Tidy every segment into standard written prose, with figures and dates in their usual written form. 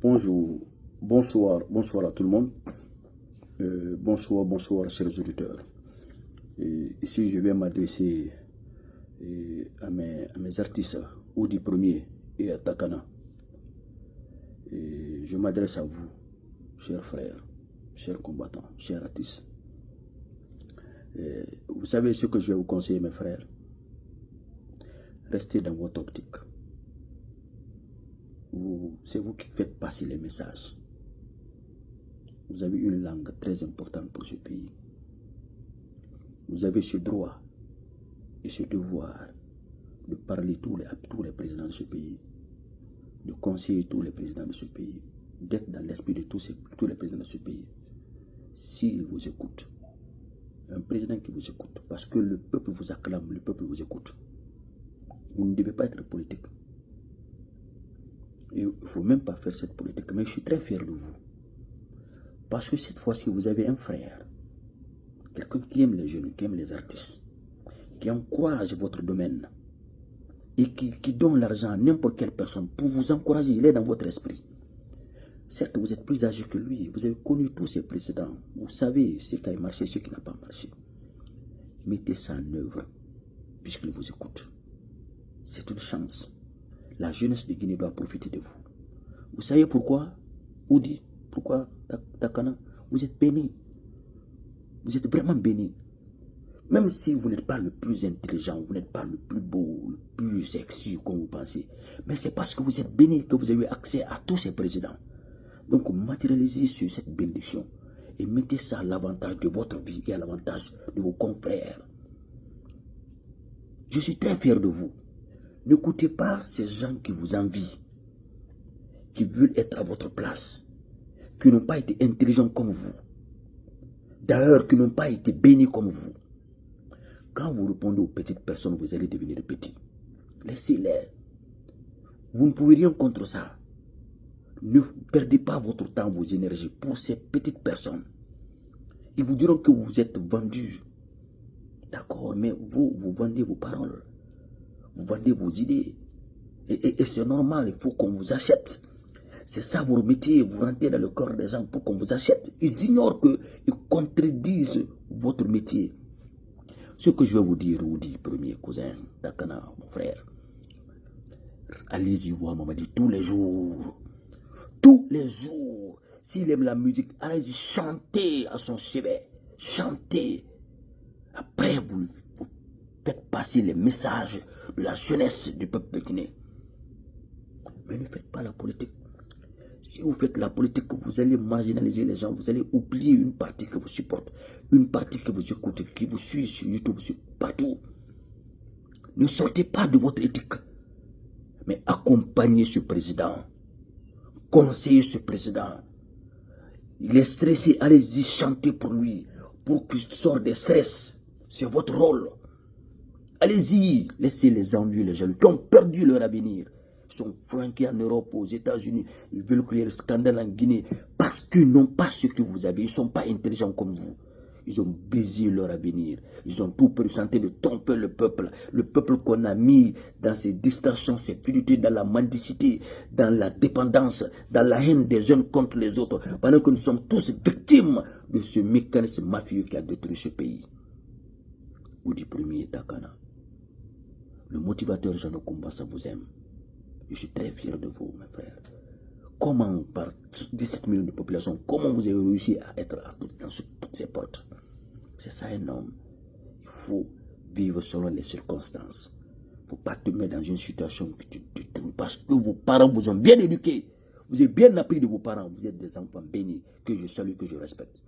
Bonjour, bonsoir à tout le monde. Bonsoir, chers auditeurs. Ici, je vais m'adresser à mes artistes, Oudi Premier et à Takana. Je m'adresse à vous, chers frères, chers combattants, chers artistes. Vous savez ce que je vais vous conseiller, mes frères? Restez dans votre optique. C'est vous qui faites passer les messages. Vous avez une langue très importante pour ce pays. Vous avez ce droit et ce devoir de parler à tous les présidents de ce pays, de conseiller tous les présidents de ce pays, d'être dans l'esprit de tous les présidents de ce pays. S'ils vous écoutent, un président qui vous écoute, parce que le peuple vous acclame, le peuple vous écoute. Vous ne devez pas être politique. Il ne faut même pas faire cette politique, mais je suis très fier de vous. Parce que cette fois-ci, vous avez un frère, quelqu'un qui aime les jeunes, qui aime les artistes, qui encourage votre domaine et qui donne l'argent à n'importe quelle personne pour vous encourager. Il est dans votre esprit. Certes, vous êtes plus âgé que lui, vous avez connu tous ses précédents, vous savez ce qui a marché, ce qui n'a pas marché. Mettez ça en œuvre, puisqu'il vous écoute. C'est une chance. La jeunesse de Guinée doit profiter de vous. Vous savez pourquoi? Oudi, pourquoi Takana? Vous êtes béni. Vous êtes vraiment béni. Même si vous n'êtes pas le plus intelligent, vous n'êtes pas le plus beau, le plus sexy comme vous pensez. Mais c'est parce que vous êtes béni que vous avez accès à tous ces présidents. Donc matérialisez sur cette bénédiction et mettez ça à l'avantage de votre vie et à l'avantage de vos confrères. Je suis très fier de vous. N'écoutez pas ces gens qui vous envient, qui veulent être à votre place, qui n'ont pas été intelligents comme vous, d'ailleurs qui n'ont pas été bénis comme vous. Quand vous répondez aux petites personnes, vous allez devenir petits. Laissez-les. Vous ne pouvez rien contre ça. Ne perdez pas votre temps, vos énergies pour ces petites personnes. Ils vous diront que vous êtes vendus. D'accord, mais vous vendez vos paroles. Vous vendez vos idées. Et c'est normal, il faut qu'on vous achète. C'est ça votre métier, vous rentrez dans le corps des gens pour qu'on vous achète. Ils ignorent qu'ils contredisent votre métier. Ce que je vais vous dire, Oudi, premier cousin, Takana, mon frère, allez-y voir Mamadi tous les jours. Tous les jours. S'il aime la musique, allez-y chanter à son chevet. Chantez. Après, vous faites passer les messages de la jeunesse du peuple guinéen. Mais ne faites pas la politique. Si vous faites la politique, vous allez marginaliser les gens, vous allez oublier une partie que vous supporte, une partie que vous écoutez, qui vous suit sur YouTube, sur partout. Ne sortez pas de votre éthique, mais accompagnez ce président, conseillez ce président. Il est stressé, allez-y chanter pour lui, pour qu'il sorte des stress. C'est votre rôle. Allez-y, laissez les ennuis, les jaloux qui ont perdu leur avenir. Ils sont flanqués en Europe, aux États-Unis. Ils veulent créer le scandale en Guinée parce qu'ils n'ont pas ce que vous avez. Ils ne sont pas intelligents comme vous. Ils ont brisé leur avenir. Ils ont tout présenté de tromper le peuple. Le peuple qu'on a mis dans ces distractions, ces fidélités, dans la mendicité, dans la dépendance, dans la haine des uns contre les autres. Pendant que nous sommes tous victimes de ce mécanisme mafieux qui a détruit ce pays. Oudi Premier Takana. Le motivateur Jean Kombassa vous aime. Je suis très fier de vous, mes frères. Comment, par 17 millions de population, comment vous avez réussi à être dans toutes ces portes? C'est ça un homme. Il faut vivre selon les circonstances. Il ne faut pas te mettre dans une situation que tu détruis parce que vos parents vous ont bien éduqué. Vous avez bien appris de vos parents. Vous êtes des enfants bénis que je salue, que je respecte.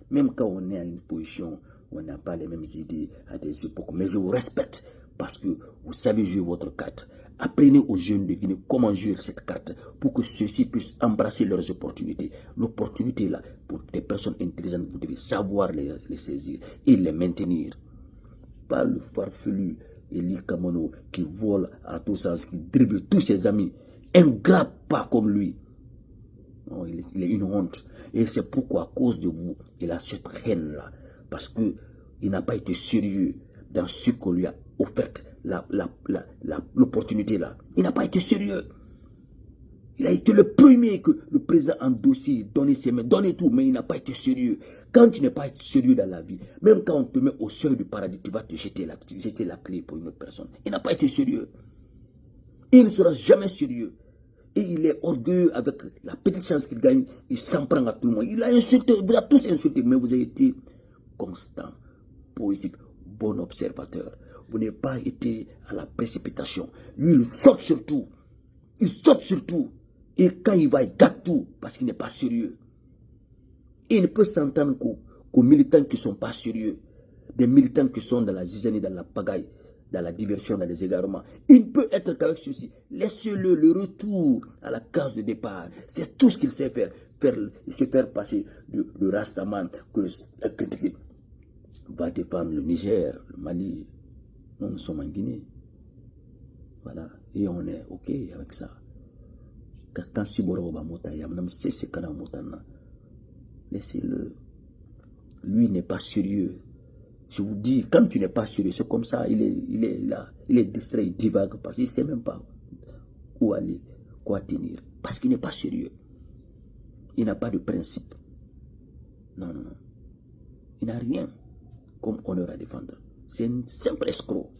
Même quand on est à une position où on n'a pas les mêmes idées à des époques, mais je vous respecte parce que vous savez jouer votre carte. Apprenez aux jeunes de Guinée comment jouer cette carte pour que ceux-ci puissent embrasser leurs opportunités. L'opportunité là, pour des personnes intelligentes, vous devez savoir les saisir et les maintenir. Pas le farfelu Eli Kamono qui vole à tous sens, qui dribble tous ses amis. Ingrat pas comme lui. Non, il est une honte. Et c'est pourquoi, à cause de vous, il a cette haine-là. Parce qu'il n'a pas été sérieux dans ce qu'on lui a offert, l'opportunité là. Il n'a pas été sérieux. Il a été le premier que le président a endossé, donné ses mains, donné tout, mais il n'a pas été sérieux. Quand tu n'es pas sérieux dans la vie, même quand on te met au seuil du paradis, tu vas te jeter la clé pour une autre personne. Il n'a pas été sérieux. Il ne sera jamais sérieux. Et il est orgueilleux avec la petite chance qu'il gagne. Il s'en prend à tout le monde. Il a insulté, vous a tous insulté, mais vous avez été constant, poétique, bon observateur. Vous n'avez pas été à la précipitation. Lui, il saute sur tout. Il saute sur tout. Et quand il va, il gâte tout parce qu'il n'est pas sérieux. Et il ne peut s'entendre qu'aux militants qui ne sont pas sérieux. Des militants qui sont dans la zizanie, dans la pagaille, dans la diversion, dans les égarements. Il ne peut être qu'avec ceci. Laissez-le le retour à la case de départ. C'est tout ce qu'il sait faire. Se faire passer de Rastaman que critiquer. Va défendre le Niger, le Mali. Nous sommes en Guinée. Voilà. Et on est OK avec ça. Quand Siboro va monter, laissez-le. Lui n'est pas sérieux. Je vous dis, quand tu n'es pas sérieux, c'est comme ça, il est là, il est distrait, il divague, parce qu'il ne sait même pas où aller, quoi tenir. Parce qu'il n'est pas sérieux. Il n'a pas de principe. Non, non, non. Il n'a rien comme honneur à défendre. C'est un simple escroc,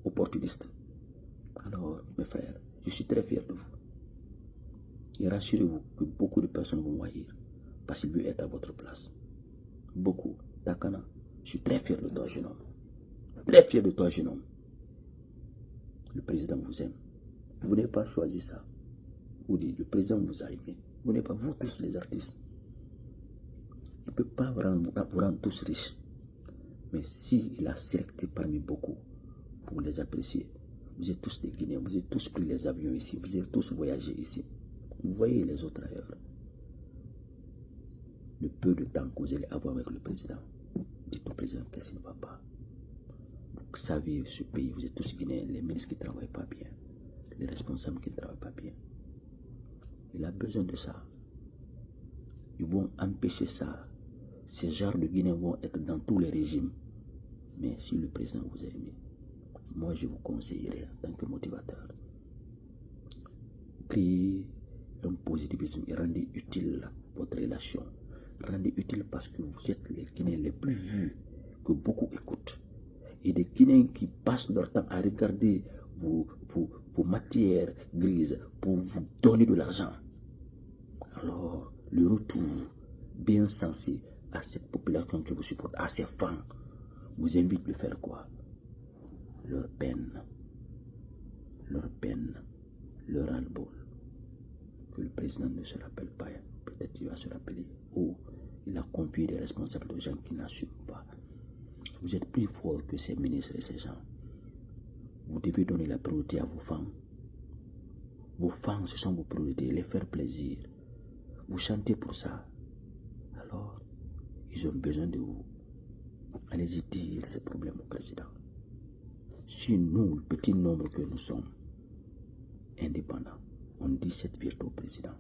opportuniste. Alors, mes frères, je suis très fier de vous. Et rassurez-vous que beaucoup de personnes vont voyer parce qu'il veut être à votre place. Beaucoup. Dakana, je suis très fier de toi, jeune homme. Très fier de toi, jeune homme. Le président vous aime. Vous n'avez pas choisi ça. Vous dites, le président vous a aimé. Vous n'êtes pas, vous tous les artistes. Il ne peut pas vous rendre tous riches. Mais s'il a sélecté parmi beaucoup pour les apprécier, vous êtes tous des Guinéens, vous avez tous pris les avions ici, vous avez tous voyagé ici. Vous voyez les autres ailleurs. Le peu de temps que vous allez avoir avec le président, dites au président qu'est-ce qui ne va pas. Vous savez ce pays, vous êtes tous Guinéens, les ministres qui ne travaillent pas bien, les responsables qui ne travaillent pas bien. Il a besoin de ça. Ils vont empêcher ça. Ces genres de Guinéens vont être dans tous les régimes. Mais si le président vous a aimé, moi je vous conseillerais en tant que motivateur, créez un positivisme et rendez utile votre relation. Rendez utile parce que vous êtes les Guinéens les plus vus, que beaucoup écoutent. Et des Guinéens qui passent leur temps à regarder vos matières grises pour vous donner de l'argent. Alors, le retour bien sensé à cette population qui vous supporte, à ces fans, vous invite de faire quoi? Leur peine, leur ras-le-bol. Que le président ne se rappelle pas, peut-être il va se rappeler. Ou il a confié des responsables aux gens qui n'assument pas. Vous êtes plus fort que ces ministres et ces gens. Vous devez donner la priorité à vos femmes. Vos femmes, ce sont vos priorités, les faire plaisir. Vous chantez pour ça. Alors, ils ont besoin de vous. Allez-y dire ces problèmes au président. Si nous, le petit nombre que nous sommes, indépendants, on dit cette vérité au président.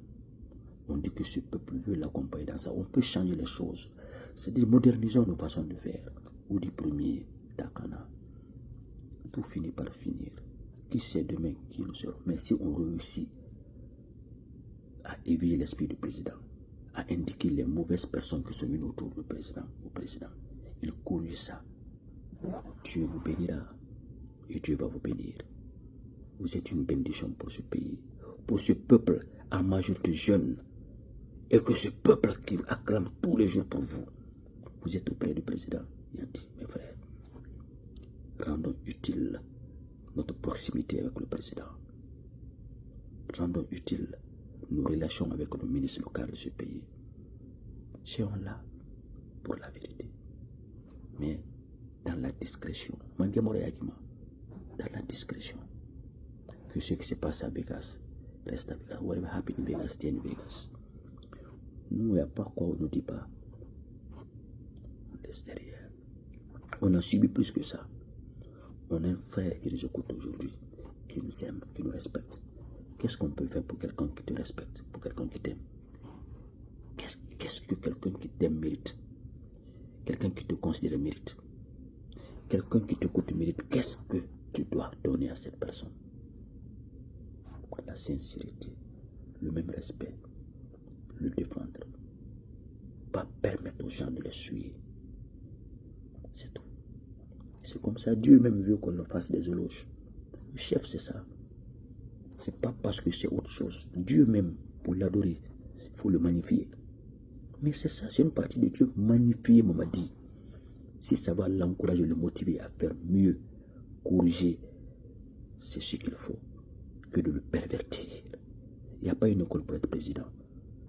On dit que ce peuple veut l'accompagner dans ça. On peut changer les choses. C'est-à-dire modernisons nos façons de faire. Ou du premier, Dakana. Tout finit par finir. Qui sait demain qui nous sera. Mais si on réussit à éveiller l'esprit du président, à indiquer les mauvaises personnes qui sont venues autour du président, au président, il corrige ça. Dieu vous bénira et Dieu va vous bénir. Vous êtes une bénédiction pour ce pays, pour ce peuple en majorité jeune, et que ce peuple qui acclame tous les jours pour vous. Vous êtes auprès du président. Il a dit, mes frères, rendons utile notre proximité avec le président. Rendons utile nos relations avec nos ministres locaux de ce pays. Soyons là pour la vérité. Mais dans la discrétion. Dans la discrétion. Que ce qui se passe à Vegas reste à Vegas. Whatever happened in Vegas, stay in Vegas. Nous, il n'y a pas quoi on ne dit pas. On laisse derrière. On a subi plus que ça. On a un frère qui nous écoute aujourd'hui, qui nous aime, qui nous respecte. Qu'est-ce qu'on peut faire pour quelqu'un qui te respecte, pour quelqu'un qui t'aime? Qu'est-ce que quelqu'un qui t'aime mérite? Quelqu'un qui te considère mérite? Quelqu'un qui t'écoute mérite? Qu'est-ce que tu dois donner à cette personne? la sincérité, le même respect, le défendre. Pas permettre aux gens de les suivre. C'est tout. C'est comme ça, Dieu même veut qu'on leur fasse des éloges. Le chef, c'est ça. C'est pas parce que c'est autre chose. Dieu même, pour l'adorer, il faut le magnifier. Mais c'est ça, c'est une partie de Dieu. Magnifier, m'a dit. Si ça va l'encourager, le motiver à faire mieux, corriger, c'est ce qu'il faut, que de le pervertir. Il n'y a pas une école pour être président.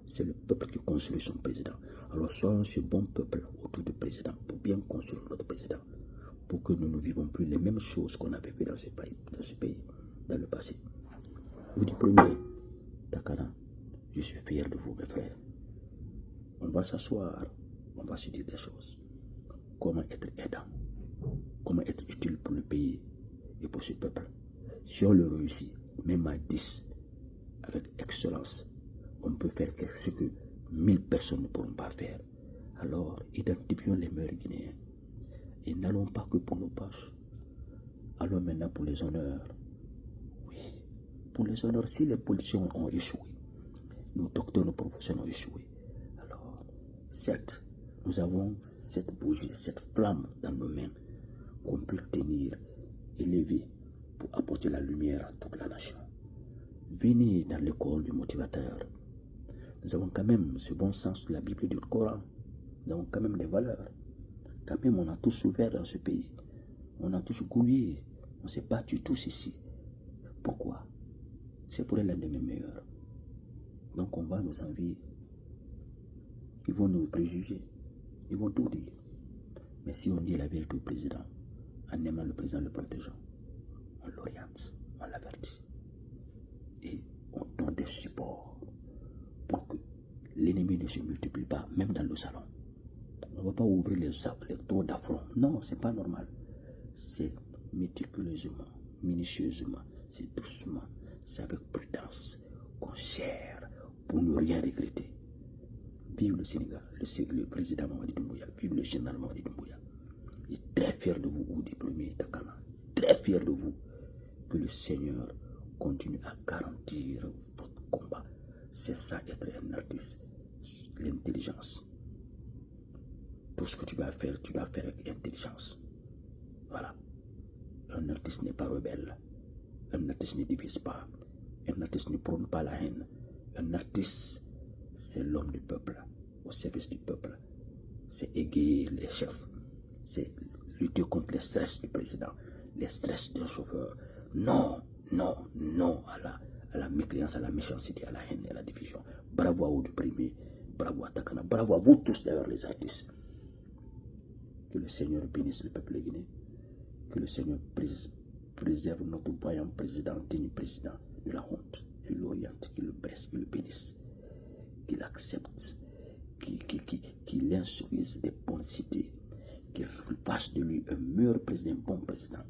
C'est le peuple qui construit son président. Alors soyons ce bon peuple autour du président pour bien construire notre président. Pour que nous ne vivons plus les mêmes choses qu'on avait fait dans ce pays, dans le passé. Vous dites premier, Takana, je suis fier de vous, mes frères. On va s'asseoir, on va se dire des choses. Comment être aidant, comment être utile pour le pays et pour ce peuple. Si on le réussit, même à 10, avec excellence, on peut faire ce que 1000 personnes ne pourront pas faire. Alors, identifions les meilleurs Guinéens. Et n'allons pas que pour nos poches. Allons maintenant pour les honneurs. Oui, pour les honneurs, si les politiciens ont échoué, nos docteurs, nos professeurs ont échoué, alors, certes, nous avons cette bougie, cette flamme dans nos mains qu'on peut tenir, élever pour apporter la lumière à toute la nation. Venez dans l'école du motivateur. Nous avons quand même ce bon sens de la Bible et du Coran. Nous avons quand même des valeurs. Quand même, on a tous souffert dans ce pays. On a tous gouillé. On s'est battu tous ici. Pourquoi? C'est pour l'un de mes meilleurs. Donc on va nous envier. Ils vont nous préjuger. Ils vont tout dire. Mais si on dit la vérité au président, en aimant le président, le protégeant, on l'oriente, on l'avertit. Et on donne des supports pour que l'ennemi ne se multiplie pas, même dans le salon. On ne va pas ouvrir les trous d'affront. Non, c'est pas normal. C'est méticuleusement, minutieusement, c'est doucement, c'est avec prudence qu'on gère pour ne rien regretter. Vive le Sénégal, le président Mamadi Doumbouya, vive le général Mamadi Doumbouya. Je suis très fier de vous, Oudi Premier Takana. Très fier de vous. Que le Seigneur continue à garantir votre combat. C'est ça être un artiste. L'intelligence. Tout ce que tu vas faire avec intelligence. Voilà. Un artiste n'est pas rebelle. Un artiste ne divise pas. Un artiste ne prône pas la haine. Un artiste, c'est l'homme du peuple, au service du peuple. C'est égayer les chefs. C'est lutter contre les stress du président, les stress d'un chauffeur. Non, non, non à la mécréance, à la méchanceté, à la haine et à la division. Bravo à vous du premier, bravo à Takana, bravo à vous tous d'ailleurs les artistes. Que le Seigneur bénisse le peuple guinéen. Que le Seigneur préserve notre voyant président, digne président de la honte. Qu'il l'oriente, qu'il le presse, qu'il le bénisse. Qu'il accepte, qu'il instruise des bonnes idées. Qu'il fasse de lui un meilleur président, un bon président.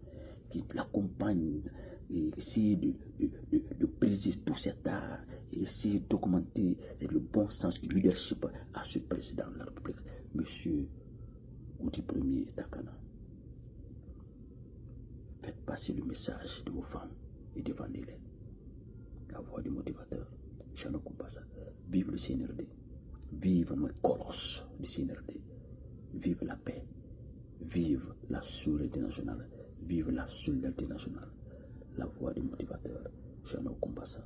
Qu'il l'accompagne et essayer de briser tout cet art et essayer de documenter le bon sens du leadership à ce président de la République, Monsieur Oudi Premier Takana. Faites passer le message de vos femmes et défendez-les. La voix du motivateur, Chano Kumpasa. Vive le CNRD. Vive le colosse du CNRD. Vive la paix. Vive la souveraineté nationale. Vive la solidarité nationale. La voix du motivateur, Chano Kumpasa.